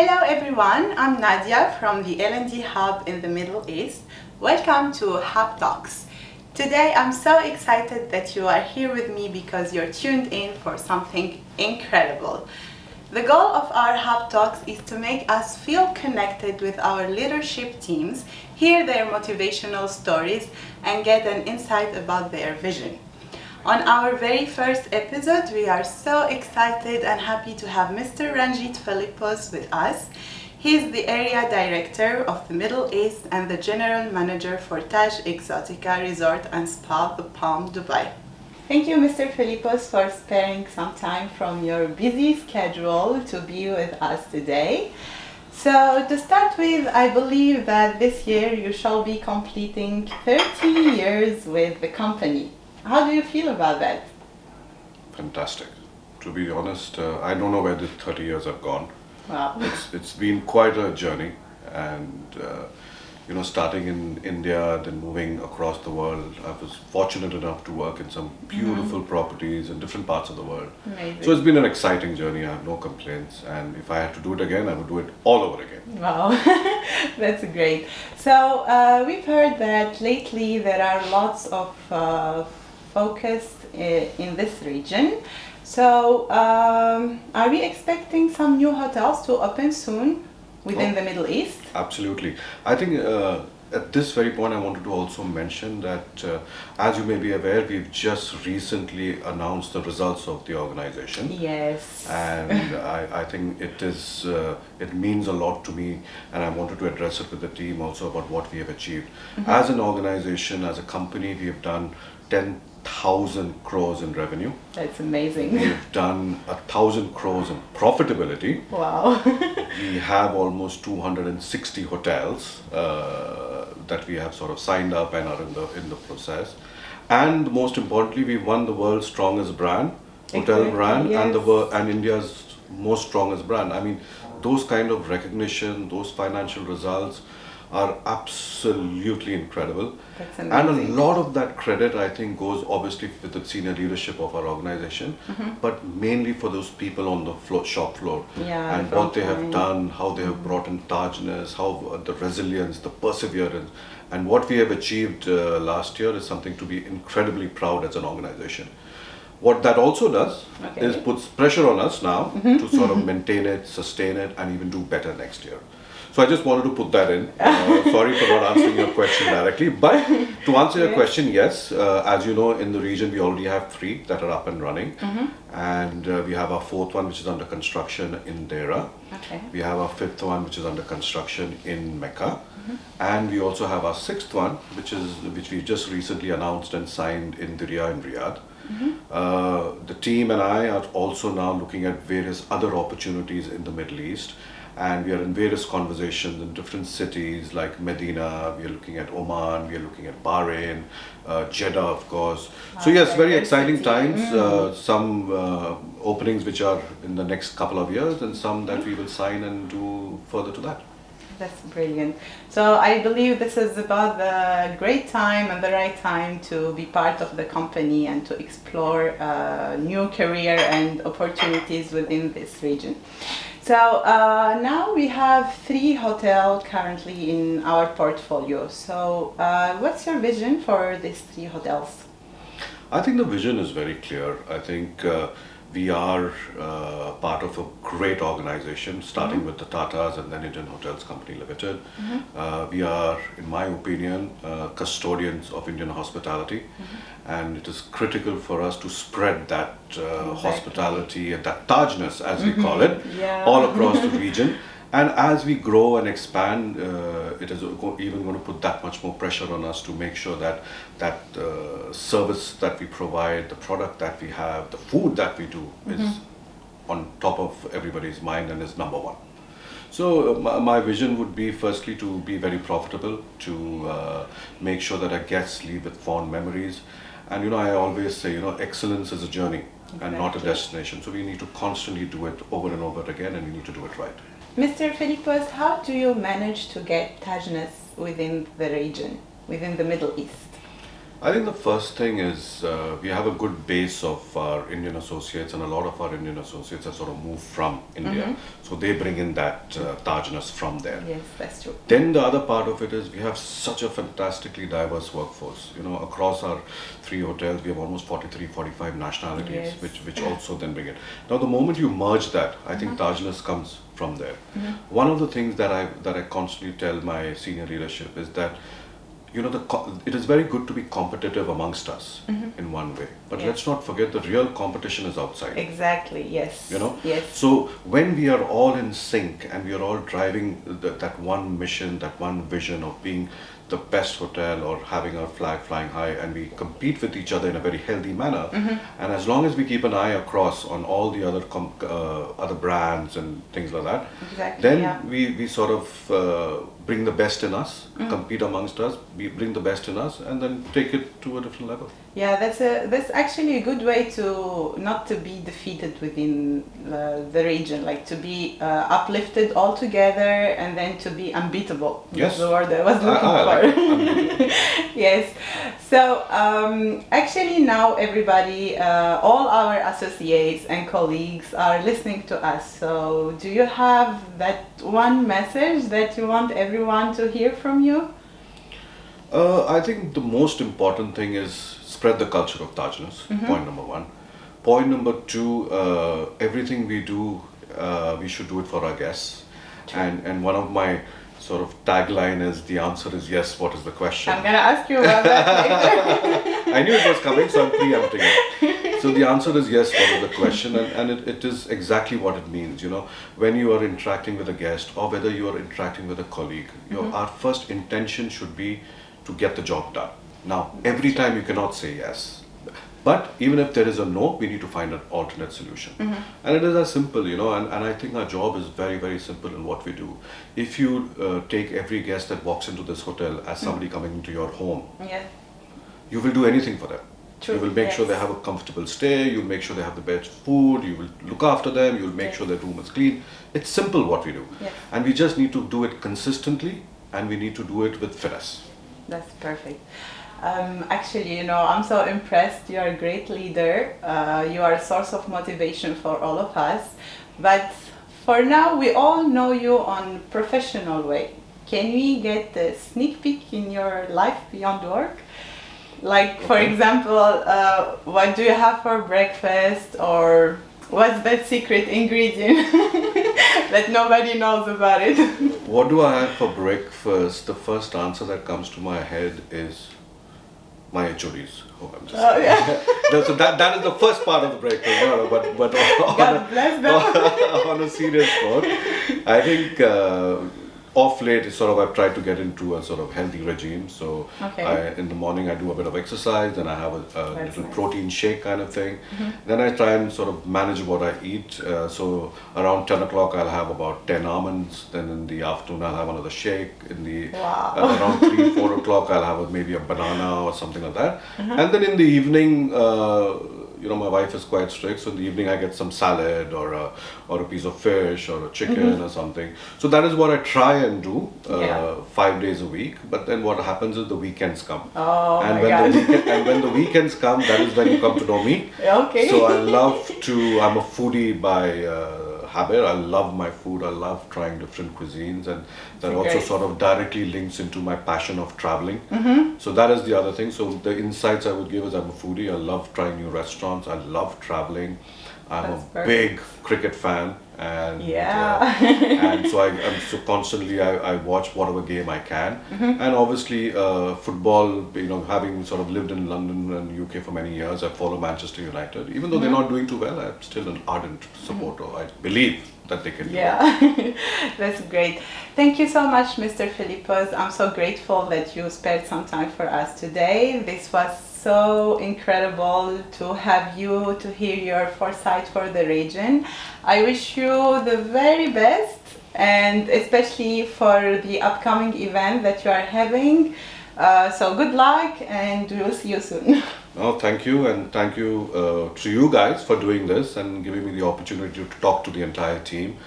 Hello everyone, I'm Nadia from the L&D Hub in the Middle East. Welcome to Hub Talks. Today I'm so excited that you are here with me because you're tuned in for something incredible. The goal of our Hub Talks is to make us feel connected with our leadership teams, hear their motivational stories, and get an insight about their vision. On our very first episode, we are so excited and happy to have Mr. Ranjit Phillipose with us. He's the area director of the Middle East and the general manager for Taj Exotica Resort and Spa, the Palm, Dubai. Thank you, Mr. Phillipose, for sparing some time from your busy schedule to be with us today. So to start with, I believe that this year you shall be completing 30 years with the company. How do you feel about that? Fantastic. To be honest, I don't know where the 30 years have gone. Wow. It's been quite a journey, and starting in India, then moving across the world. I was fortunate enough to work in some beautiful properties in different parts of the world. Amazing. So it's been an exciting journey. I have no complaints, and if I had to do it again, I would do it all over again. Wow, that's great. So we've heard that lately there are lots of focus in this region. So are we expecting some new hotels to open soon within the Middle East? Absolutely. I think at this very point I wanted to also mention that as you may be aware, we've just recently announced the results of the organization. Yes. And I think it means a lot to me, and I wanted to address it with the team also about what we have achieved. As an organization, as a company, we have done 10,000 crores in revenue. That's amazing. We've done 1,000 crores in profitability. Wow. We have almost 260 hotels that we have sort of signed up and are in the process. And most importantly, we won the world's strongest brand, hotel brand, yes. and India's most strongest brand. I mean, those kind of recognition, those financial results are absolutely incredible. That's amazing. And a lot of that credit, I think, goes obviously with the senior leadership of our organization, but mainly for those people on the shop floor, and what they have done, how they have brought in Tajness, how the resilience, the perseverance, and what we have achieved last year is something to be incredibly proud as an organization. What that also does is puts pressure on us now to sort of maintain it, sustain it, and even do better next year. So I just wanted to put that in. Sorry for not answering your question directly, but to answer your question, yes, as you know, in the region we already have 3 that are up and running, and we have our 4th one which is under construction in Dera. We have our 5th one which is under construction in Mecca, and we also have our 6th one which we just recently announced and signed in Diriyah in Riyadh. The team and I are also now looking at various other opportunities in the Middle East. And we are in various conversations in different cities like Medina, we are looking at Oman, we are looking at Bahrain, Jeddah of course. So yes, very exciting times, some openings which are in the next couple of years and some that we will sign and do further to that. That's brilliant. So I believe this is about the great time and the right time to be part of the company and to explore new career and opportunities within this region. So now we have 3 hotels currently in our portfolio. So what's your vision for these 3 hotels? I think the vision is very clear. I think we are part of a great organization, starting with the Tatas and then Indian Hotels Company Limited. We are, in my opinion, custodians of Indian hospitality, and it is critical for us to spread that hospitality and that Tajness, as we call it, all across the region. And as we grow and expand, it is even going to put that much more pressure on us to make sure that service that we provide, the product that we have, the food that we do is on top of everybody's mind and is number one. So my vision would be firstly to be very profitable, to make sure that our guests leave with fond memories. And I always say, excellence is a journey and not a destination. So we need to constantly do it over and over again, and we need to do it right. Mr. Phillipose, how do you manage to get Tajness within the region, within the Middle East? I think the first thing is we have a good base of our Indian associates, and a lot of our Indian associates have sort of moved from India. So they bring in that Tajness from there. Yes, that's true. Then the other part of it is we have such a fantastically diverse workforce. You know, across our 3 hotels, we have almost 43, 45 nationalities, which also then bring it. Now, the moment you merge that, I think Tajness comes from there. One of the things that I constantly tell my senior leadership is that, you know, it is very good to be competitive amongst us in one way, but let's not forget the real competition is outside. Exactly, yes. You know? Yes. So when we are all in sync and we are all driving that one mission, that one vision of being the best hotel or having our flag flying high, and we compete with each other in a very healthy manner, and as long as we keep an eye across on all the other brands and things like that, then we sort of bring the best in us, compete amongst us, we bring the best in us, and then take it to a different level. Yeah, that's actually a good way to not to be defeated within the region, like to be uplifted all together, and then to be unbeatable. Yes, that's the word I was looking for. Yes. So actually now everybody, all our associates and colleagues are listening to us. So do you have that one message that you want everyone to hear from you? I think the most important thing is spread the culture of Tajness, point number 1. Point number 2, everything we do, we should do it for our guests. And one of my sort of tagline is, the answer is yes, what is the question? I'm going to ask you about that later. I knew it was coming, so I'm preempting it. So the answer is yes, what is the question? And it is exactly what it means. You know, when you are interacting with a guest or whether you are interacting with a colleague, our first intention should be to get the job done. Now, every time you cannot say yes. But even if there is a no, we need to find an alternate solution. And it is as simple, you know, and I think our job is very, very simple in what we do. If you take every guest that walks into this hotel as somebody coming into your home, you will do anything for them. True. You will make sure they have a comfortable stay, you'll make sure they have the best food, you will look after them, you'll make sure their room is clean. It's simple what we do. And we just need to do it consistently, and we need to do it with finesse. That's perfect. Actually, you know, I'm so impressed. You're a great leader. You are a source of motivation for all of us. But for now, we all know you on professional way. Can we get a sneak peek in your life beyond work? Like, for example, what do you have for breakfast, or what's that secret ingredient that nobody knows about it? What do I have for breakfast? The first answer that comes to my head is my HODs. Oh, I'm just so that is the first part of the breakfast. No, but God bless them. On a serious note, I think off late, I've tried to get into a sort of healthy regime. So in the morning I do a bit of exercise, then I have a little protein shake kind of thing. Then I try and sort of manage what I eat. So around 10 o'clock I'll have about 10 almonds. Then in the afternoon I'll have another shake. In the around 3, 4 o'clock I'll have maybe a banana or something like that. And then in the evening, you know, my wife is quite strict, so in the evening I get some salad or a piece of fish or a chicken or something. So that is what I try and do 5 days a week. But then what happens is the weekends come. And when the weekends come, that is when you come to know me. So I'm a foodie by habit. I love my food. I love trying different cuisines, and that also sort of directly links into my passion of traveling. So that is the other thing. So the insights I would give is, I'm a foodie. I love trying new restaurants. I love traveling. I'm a big cricket fan, and and so I'm so constantly I watch whatever game I can, and obviously football. You know, having sort of lived in London and UK for many years, I follow Manchester United. Even though they're not doing too well, I'm still an ardent supporter. I believe that they can do it. That's great. Thank you so much, Mr. Phillipose. I'm so grateful that you spared some time for us today. This was so incredible to have you, to hear your foresight for the region. I wish you the very best, and especially for the upcoming event that you are having. So good luck, and we will see you soon. Oh, thank you, and thank you to you guys for doing this and giving me the opportunity to talk to the entire team.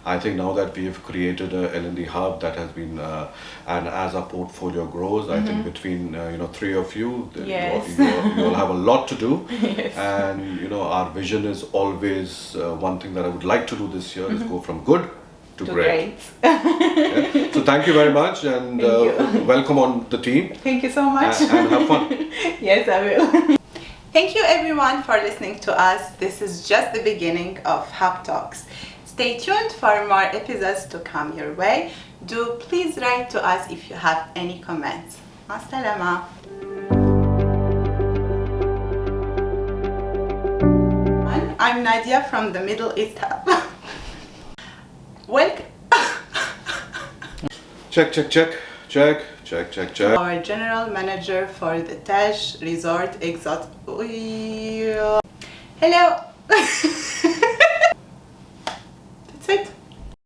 I think now that we have created a L&D hub that has been, and as our portfolio grows, I think between three of you, Yes. you all have a lot to do. Yes. And our vision is always one thing that I would like to do this year is go from good to great. Yeah. So thank you very much, and welcome on the team. Thank you so much. And have fun. Yes, I will. Thank you everyone for listening to us. This is just the beginning of Hub Talks. Stay tuned for more episodes to come your way. Do please write to us if you have any comments. Masalama. I'm Nadia from the Middle East Hub. Welcome. Check. Our general manager for the Taj Resort Exotica. Hello.